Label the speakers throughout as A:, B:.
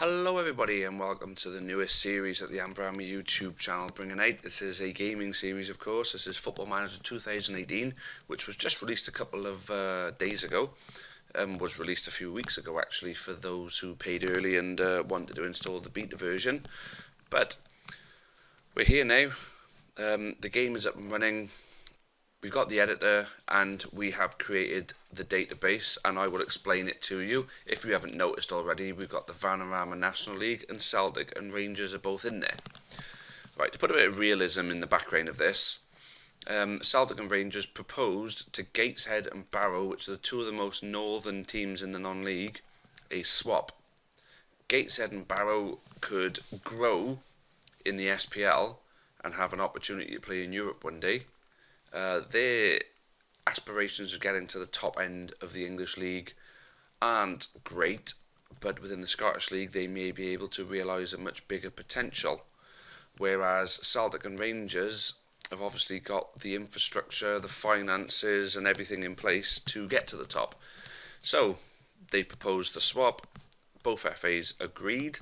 A: Hello everybody and welcome to the newest series at the Vanarama YouTube channel Bringing 8. This is a gaming series, of course. This is Football Manager 2018, which was just released a couple of days ago. Was released a few weeks ago actually for those who paid early and wanted to install the beta version. But we're here now. The game is up and running. We've got the editor and we have created the database, and I will explain it to you. If you haven't noticed already, we've got the Vanarama National League, and Celtic and Rangers are both in there. Right, to put a bit of realism in the background of this, Celtic and Rangers proposed to Gateshead and Barrow, which are the two of the most northern teams in the non-league, a swap. Gateshead and Barrow could grow in the SPL and have an opportunity to play in Europe one day. Their aspirations of getting to the top end of the English League aren't great, but within the Scottish League they may be able to realise a much bigger potential, whereas Celtic and Rangers have obviously got the infrastructure, the finances and everything in place to get to the top. So they proposed the swap. Both FAs agreed.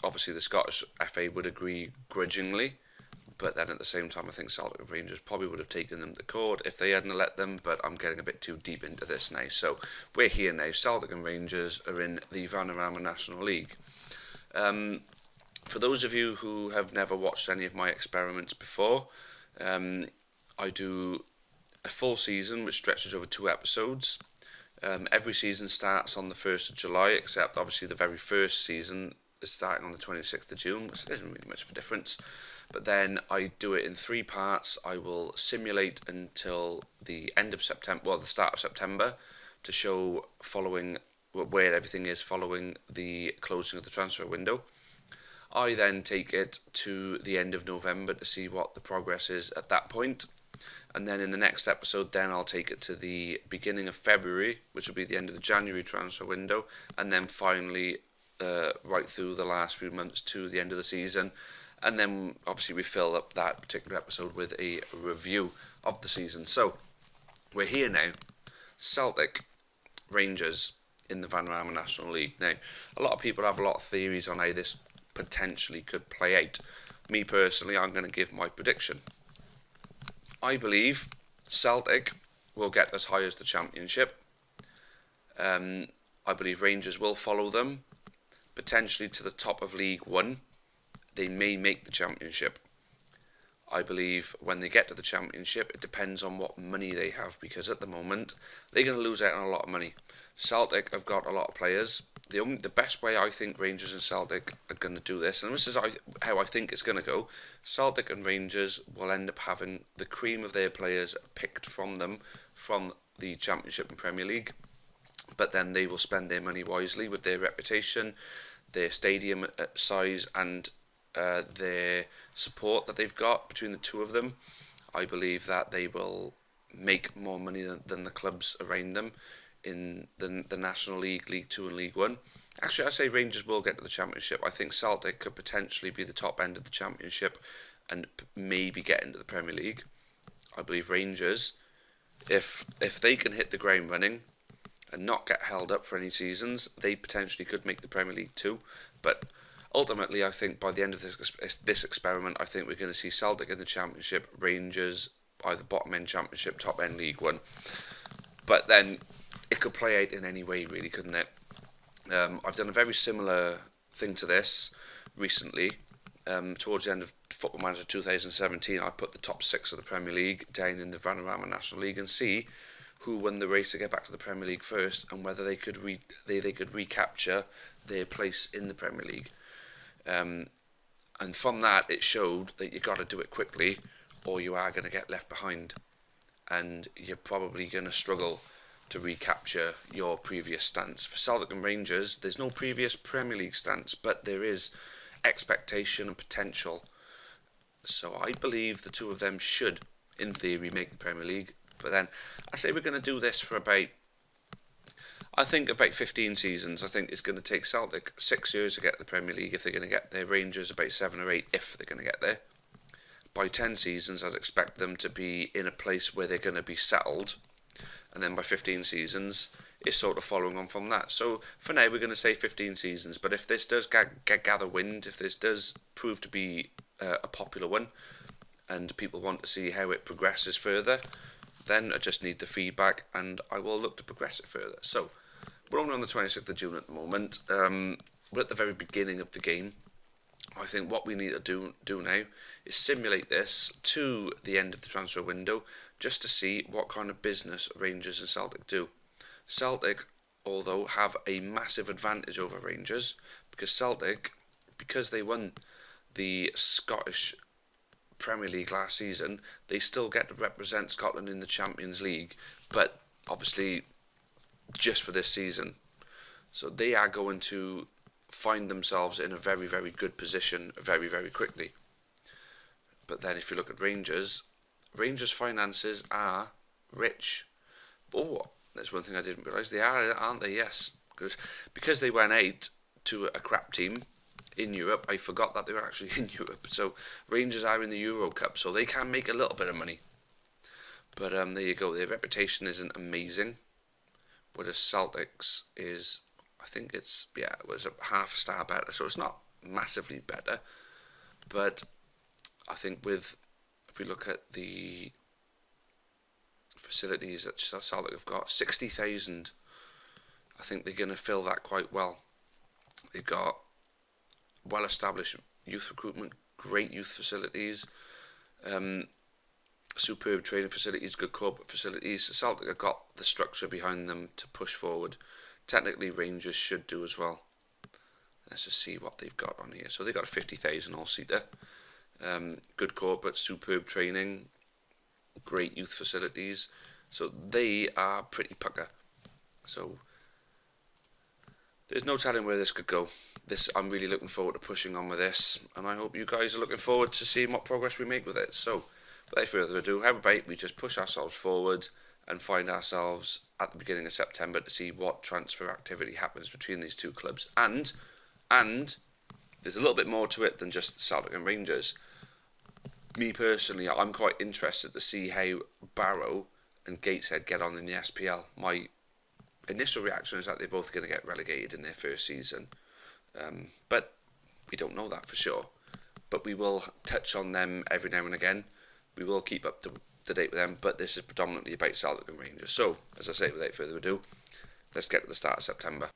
A: Obviously the Scottish FA would agree grudgingly, but then at the same time I think Celtic and Rangers probably would have taken them to court if they hadn't let them, but I'm getting a bit too deep into this now. So we're here now. Celtic and Rangers are in the Vanarama National League. For those of you who have never watched any of my experiments before, I do a full season which stretches over 2 episodes. Every season starts on the 1st of July, except obviously the very first season is starting on the 26th of June, which isn't really much of a difference. But then I do it in 3 parts. I will simulate until the end of September, well, the start of September, to show following where everything is following the closing of the transfer window. I then take it to the end of November to see what the progress is at that point. And then in the next episode, then I'll take it to the beginning of February, which will be the end of the January transfer window, and then finally right through the last few months to the end of the season. And then obviously we fill up that particular episode with a review of the season. So we're here now, Celtic, Rangers in the Vanarama National League. Now, a lot of people have a lot of theories on how this potentially could play out. Me personally, I'm going to give my prediction. I believe Celtic will get as high as the Championship. I believe Rangers will follow them, potentially to the top of League One. They may make the Championship. I believe when they get to the Championship, it depends on what money they have, because at the moment they're going to lose out on a lot of money. Celtic have got a lot of players. The best way I think Rangers and Celtic are going to do this, and this is how I think it's going to go, Celtic and Rangers will end up having the cream of their players picked from them from the Championship and Premier League, but then they will spend their money wisely with their reputation, their stadium size and their support that they've got between the two of them. I believe that they will make more money than the clubs around them in the National League, League 2 and League 1. Actually, I say Rangers will get to the Championship. I think Celtic could potentially be the top end of the Championship and maybe get into the Premier League. I believe Rangers, if they can hit the ground running and not get held up for any seasons, they potentially could make the Premier League too. But ultimately, I think by the end of this experiment, I think we're going to see Celtic in the Championship, Rangers either bottom end Championship, top end League 1. But then it could play out in any way, really, couldn't it? I've done a very similar thing to this recently. Towards the end of Football Manager 2017, I put the top 6 of the Premier League down in the Vanarama National League and see who won the race to get back to the Premier League first, and whether they could recapture their place in the Premier League. And from that, it showed that you got to do it quickly, or you are going to get left behind, and you're probably going to struggle to recapture your previous stance. For Celtic and Rangers, there's no previous Premier League stance, but there is expectation and potential. So I believe the two of them should, in theory, make the Premier League. But then I say we're going to do this for about 15 seasons. I think it's going to take Celtic 6 years to get to the Premier League if they're going to get there. Rangers about 7 or 8 if they're going to get there. By 10 seasons, I'd expect them to be in a place where they're going to be settled. And then by 15 seasons, is sort of following on from that. So for now, we're going to say 15 seasons. But if this does gather wind, if this does prove to be a popular one, and people want to see how it progresses further, then I just need the feedback, and I will look to progress it further. So we're only on the 26th of June at the moment. We're at the very beginning of the game. I think what we need to do now is simulate this to the end of the transfer window, just to see what kind of business Rangers and Celtic do. Celtic, although, have a massive advantage over Rangers, because Celtic, because they won the Scottish Premier League last season, they still get to represent Scotland in the Champions League, but obviously just for this season. So they are going to find themselves in a very, very good position very, very quickly. But then if you look at Rangers finances are rich. Oh, that's one thing I didn't realise. They are, aren't they? Yes. Because they went out to a crap team in Europe, I forgot that they were actually in Europe. So Rangers are in the Euro Cup, so they can make a little bit of money. But there you go. Their reputation isn't amazing. Whereas Celtics is, I think it was a half a star better. So it's not massively better. But I think if we look at the facilities that Celtic have got, 60,000, I think they're going to fill that quite well. They've got well-established youth recruitment, great youth facilities, superb training facilities, good corporate facilities. Celtic have got the structure behind them to push forward. Technically, Rangers should do as well. Let's just see what they've got on here. So they've got a 50,000 all-seater. Good corporate, superb training, great youth facilities. So they are pretty pucker. So there's no telling where this could go. I'm really looking forward to pushing on with this, and I hope you guys are looking forward to seeing what progress we make with it. So, without further ado, how about we just push ourselves forward and find ourselves at the beginning of September to see what transfer activity happens between these two clubs. And there's a little bit more to it than just Celtic and Rangers. Me personally, I'm quite interested to see how Barrow and Gateshead get on in the SPL. My initial reaction is that they're both going to get relegated in their first season. But we don't know that for sure. But we will touch on them every now and again. We will keep up to date with them, but this is predominantly about Celtic and Rangers. So, as I say, without further ado, let's get to the start of September.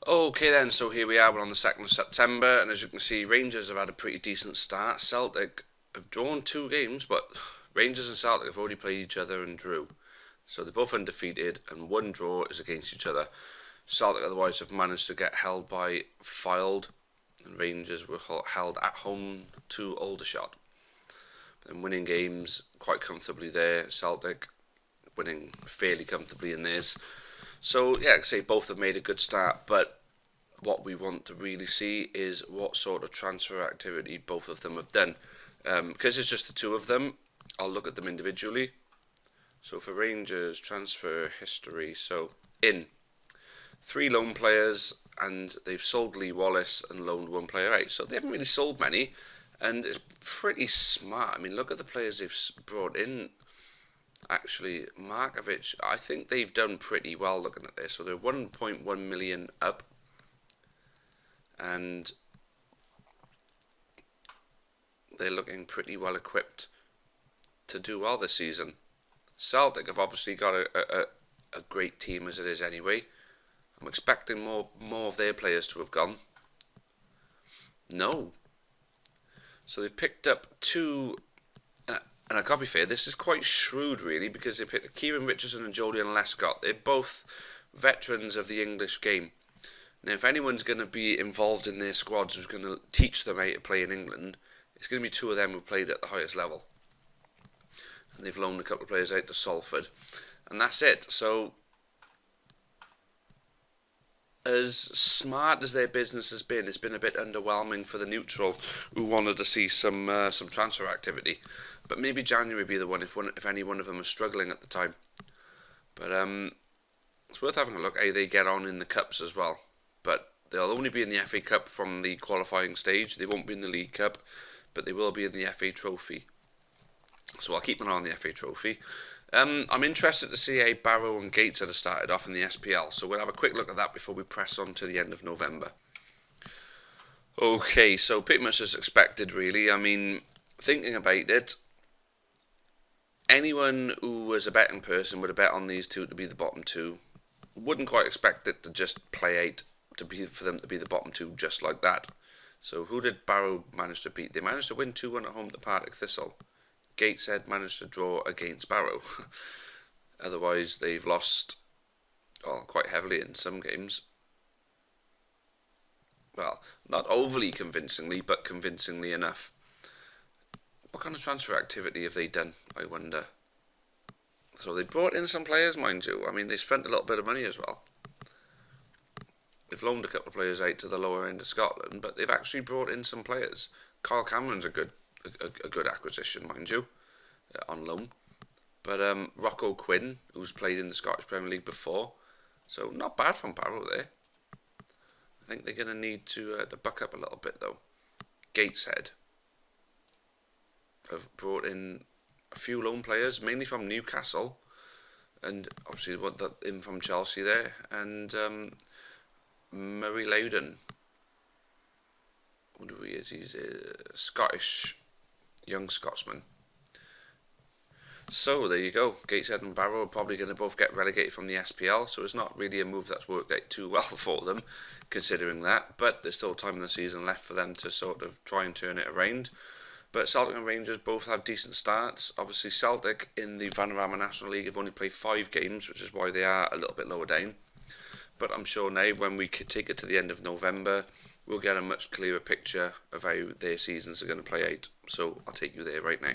A: Okay then, so here we are, we're on the 2nd of September, and as you can see, Rangers have had a pretty decent start. Celtic have drawn 2 games, but Rangers and Celtic have already played each other and drew. So they're both undefeated, and 1 draw is against each other. Celtic otherwise have managed to get held by Fylde, and Rangers were held at home to Aldershot. And winning games quite comfortably there. Celtic winning fairly comfortably in theirs. So yeah, I'd say both have made a good start, but what we want to really see is what sort of transfer activity both of them have done. Because it's just the 2 of them, I'll look at them individually. So for Rangers, transfer history. So in 3 loan players, and they've sold Lee Wallace and loaned 1 player out. So they haven't really sold many, and it's pretty smart. I mean, look at the players they've brought in. Actually, Markovic, I think they've done pretty well looking at this. So they're 1.1 million up, and they're looking pretty well equipped to do well this season. Celtic have obviously got a great team as it is anyway. I'm expecting more of their players to have gone. No. So they picked up 2, and I gotta be fair, this is quite shrewd really, because they picked Kieran Richardson and Jolyon Lescott. They're both veterans of the English game. Now, if anyone's going to be involved in their squads who's going to teach them how to play in England, it's going to be 2 of them who played at the highest level. And they've loaned a couple of players out to Salford, and that's it. So, as smart as their business has been, it's been a bit underwhelming for the neutral who wanted to see some transfer activity. But maybe January would be the one if any one of them are struggling at the time. But it's worth having a look how they get on in the cups as well. But they'll only be in the FA Cup from the qualifying stage. They won't be in the League Cup, but they will be in the FA Trophy. So I'll keep an eye on the FA Trophy. I'm interested to see how Barrow and Gateshead have started off in the SPL, so we'll have a quick look at that before we press on to the end of November. Okay, so pretty much as expected, really. I mean, thinking about it, anyone who was a betting person would have bet on these two to be the bottom two. Wouldn't quite expect it to just play out for them to be the bottom two just like that. So who did Barrow manage to beat? They managed to win 2-1 at home to Partick Thistle. Gateshead managed to draw against Barrow. Otherwise, they've lost quite heavily in some games. Well, not overly convincingly, but convincingly enough. What kind of transfer activity have they done, I wonder? So they brought in some players, mind you. I mean, they spent a little bit of money as well. They've loaned a couple of players out to the lower end of Scotland, but they've actually brought in some players. Carl Cameron's a good acquisition, mind you, on loan. But Rocco Quinn, who's played in the Scottish Premier League before, so not bad from Barrow there. I think they're going to need to buck up a little bit though. Gateshead have brought in a few loan players, mainly from Newcastle, and obviously what that in from Chelsea there, and Murray Loudon. I wonder who he is. He's a Scottish, young Scotsman. So there you go. Gateshead and Barrow are probably going to both get relegated from the SPL, so it's not really a move that's worked out too well for them, considering that. But there's still time in the season left for them to sort of try and turn it around. But Celtic and Rangers both have decent starts. Obviously, Celtic in the Vanarama National League have only played 5 games, which is why they are a little bit lower down. But I'm sure now, when we take it to the end of November, we'll get a much clearer picture of how their seasons are going to play out. So I'll take you there right now.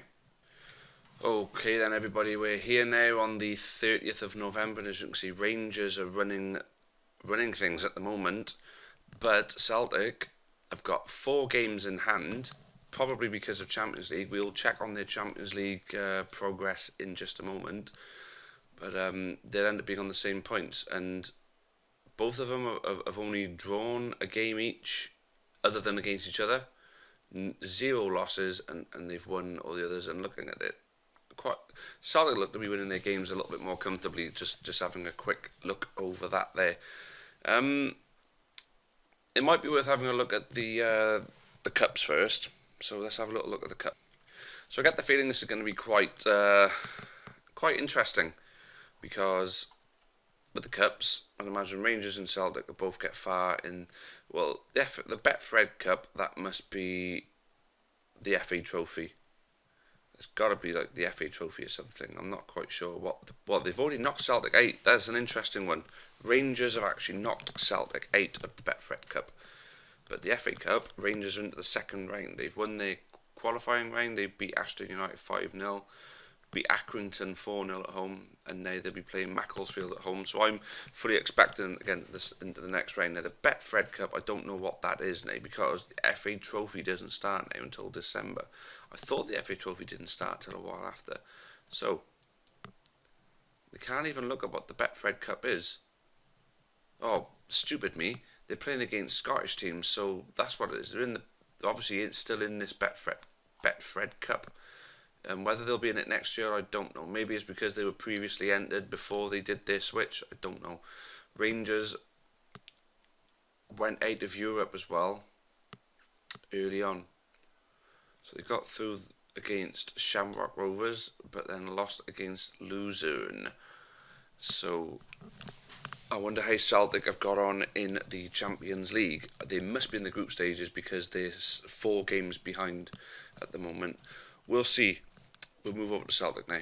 A: Okay then, everybody, we're here now on the 30th of November, and as you can see, Rangers are running things at the moment, but Celtic have got 4 games in hand, probably because of Champions League. We'll check on their Champions League progress in just a moment, but they'll end up being on the same points, and both of them have only drawn a game each, other than against each other. 0 losses, and they've won all the others. And looking at it, Celtic look to be winning their games a little bit more comfortably. Just having a quick look over that there. It might be worth having a look at the cups first. So let's have a little look at the cup. So I get the feeling this is going to be quite interesting, because with the cups, I'd imagine Rangers and Celtic will both get far in. Well, the Betfred Cup, that must be the FA Trophy. It's got to be like the FA Trophy or something. I'm not quite sure what they've already knocked Celtic out. That's an interesting one. Rangers have actually knocked Celtic out of the Betfred Cup, but the FA Cup, Rangers are into the second round. They've won their qualifying round. They beat Ashton United 5-0, beat Accrington 4-0 at home, and now they'll be playing Macclesfield at home. So I'm fully expecting again this into the next round. Now the Betfred Cup, I don't know what that is now, because the FA Trophy doesn't start now until December. I thought the FA Trophy didn't start till a while after. So they can't even look at what the Betfred Cup is. Oh, stupid me. They're playing against Scottish teams, so that's what it is. They're obviously it's still in this Betfred Cup. And whether they'll be in it next year, I don't know. Maybe it's because they were previously entered before they did their switch. I don't know. Rangers went out of Europe as well early on. So they got through against Shamrock Rovers, but then lost against Luzerne. So I wonder how Celtic have got on in the Champions League. They must be in the group stages, because they're 4 games behind at the moment. We'll see. We'll move over to Celtic now.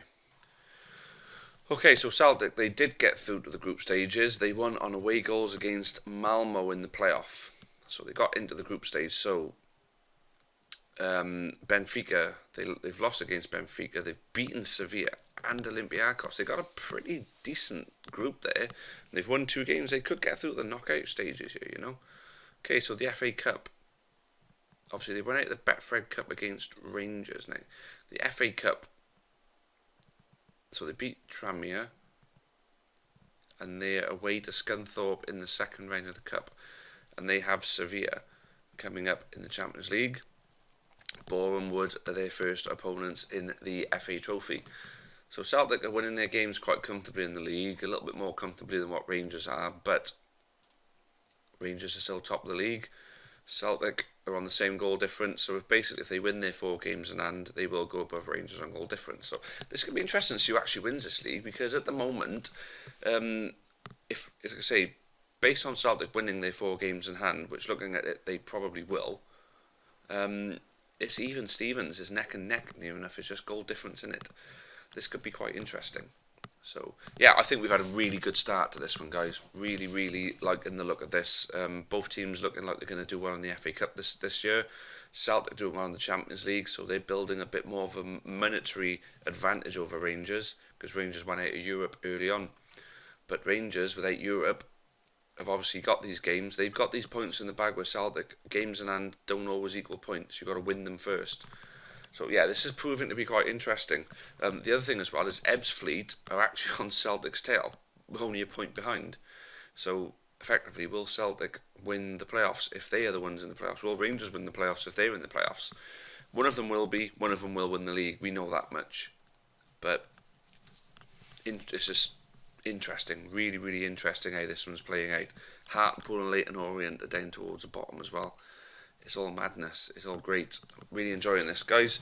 A: Okay, so Celtic, they did get through to the group stages. They won on away goals against Malmo in the playoff. So they got into the group stage. So Benfica, they've lost against Benfica. They've beaten Sevilla and Olympiacos. They got a pretty decent group there. They've won 2 games. They could get through the knockout stages here, you know. Okay, so the FA Cup. Obviously, they went out the Betfred Cup against Rangers now. The FA Cup. So they beat Tranmere, and they're away to Scunthorpe in the second round of the Cup. And they have Sevilla coming up in the Champions League. Boreham Wood are their first opponents in the FA Trophy. So Celtic are winning their games quite comfortably in the league, a little bit more comfortably than what Rangers are, but Rangers are still top of the league. Celtic are on the same goal difference, so if they win their 4 games in hand, they will go above Rangers on goal difference. So this could be interesting to see who actually wins this league, because at the moment, if as I say, based on Celtic winning their 4 games in hand, which looking at it they probably will, it's even Stevens is neck and neck near enough. It's just goal difference in it. This could be quite interesting. So yeah, I think we've had a really good start to this one, guys. Really, really liking the look of this. Both teams looking like they're going to do well in the FA Cup this year. Celtic doing well in the Champions League, so they're building a bit more of a monetary advantage over Rangers, because Rangers went out of Europe early on. But Rangers, without Europe, have obviously got these games. They've got these points in the bag with Celtic. Games in hand don't always equal points. You've got to win them first. So yeah, this is proving to be quite interesting. The other thing as well is Ebbsfleet are actually on Celtic's tail, only a point behind. So effectively, will Celtic win the playoffs if they are the ones in the playoffs? Will Rangers win the playoffs if they win the playoffs? One of them will be, one of them will win the league. We know that much. But it's just interesting, really, really interesting how this one's playing out. Hartlepool and Leyton Orient are down towards the bottom as well. It's all madness. It's all great. Really enjoying this, guys.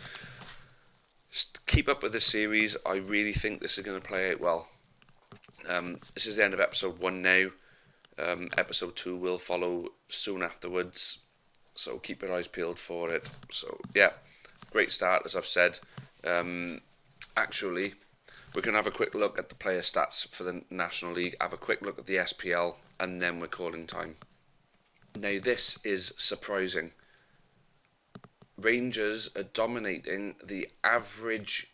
A: Just keep up with this series. I really think this is going to play out well. This is the end of episode 1 now. Episode 2 will follow soon afterwards, so keep your eyes peeled for it. So yeah, great start, as I've said. Actually, we're going to have a quick look at the player stats for the National League, have a quick look at the SPL, and then we're calling time. Now this is surprising. Rangers are dominating the average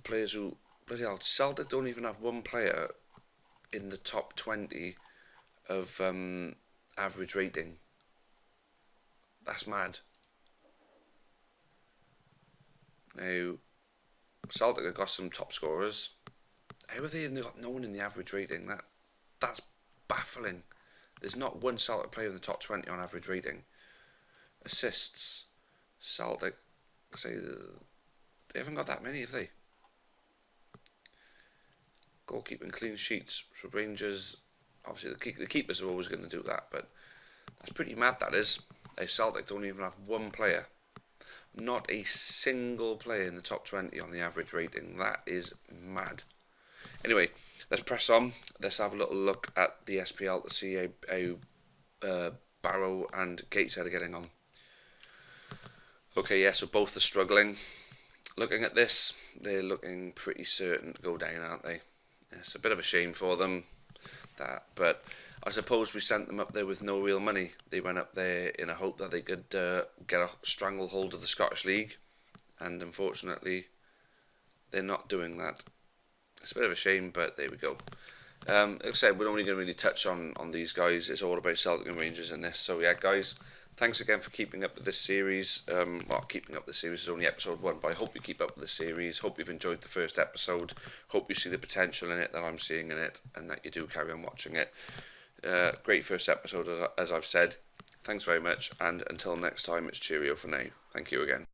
A: players who... Bloody hell, Celtic don't even have one player in the top 20 of average rating. That's mad. Now, Celtic have got some top scorers. How have they got no one in the average rating? That's baffling. There's not one Celtic player in the top 20 on average rating. Assists, Celtic, say they haven't got that many, have they? Goalkeeping, clean sheets for Rangers. Obviously, the keepers are always going to do that, but that's pretty mad. That is. Celtic don't even have one player. Not a single player in the top 20 on the average rating. That is mad. Anyway, let's press on. Let's have a little look at the SPL to see how Barrow and Gateshead are getting on. Okay, yeah, so both are struggling. Looking at this, they're looking pretty certain to go down, aren't they? It's a bit of a shame for them, but I suppose we sent them up there with no real money. They went up there in a hope that they could get a stranglehold of the Scottish League, and unfortunately, they're not doing that. It's a bit of a shame, but there we go. Like I said, we're only going to really touch on these guys. It's all about Celtic and Rangers in this. So yeah, guys, thanks again for keeping up with this series. Well, keeping up with the series is only episode 1, but I hope you keep up with the series. Hope you've enjoyed the first episode. Hope you see the potential in it that I'm seeing in it, and that you do carry on watching it. Great first episode, as I've said. Thanks very much, and until next time, it's cheerio for now. Thank you again.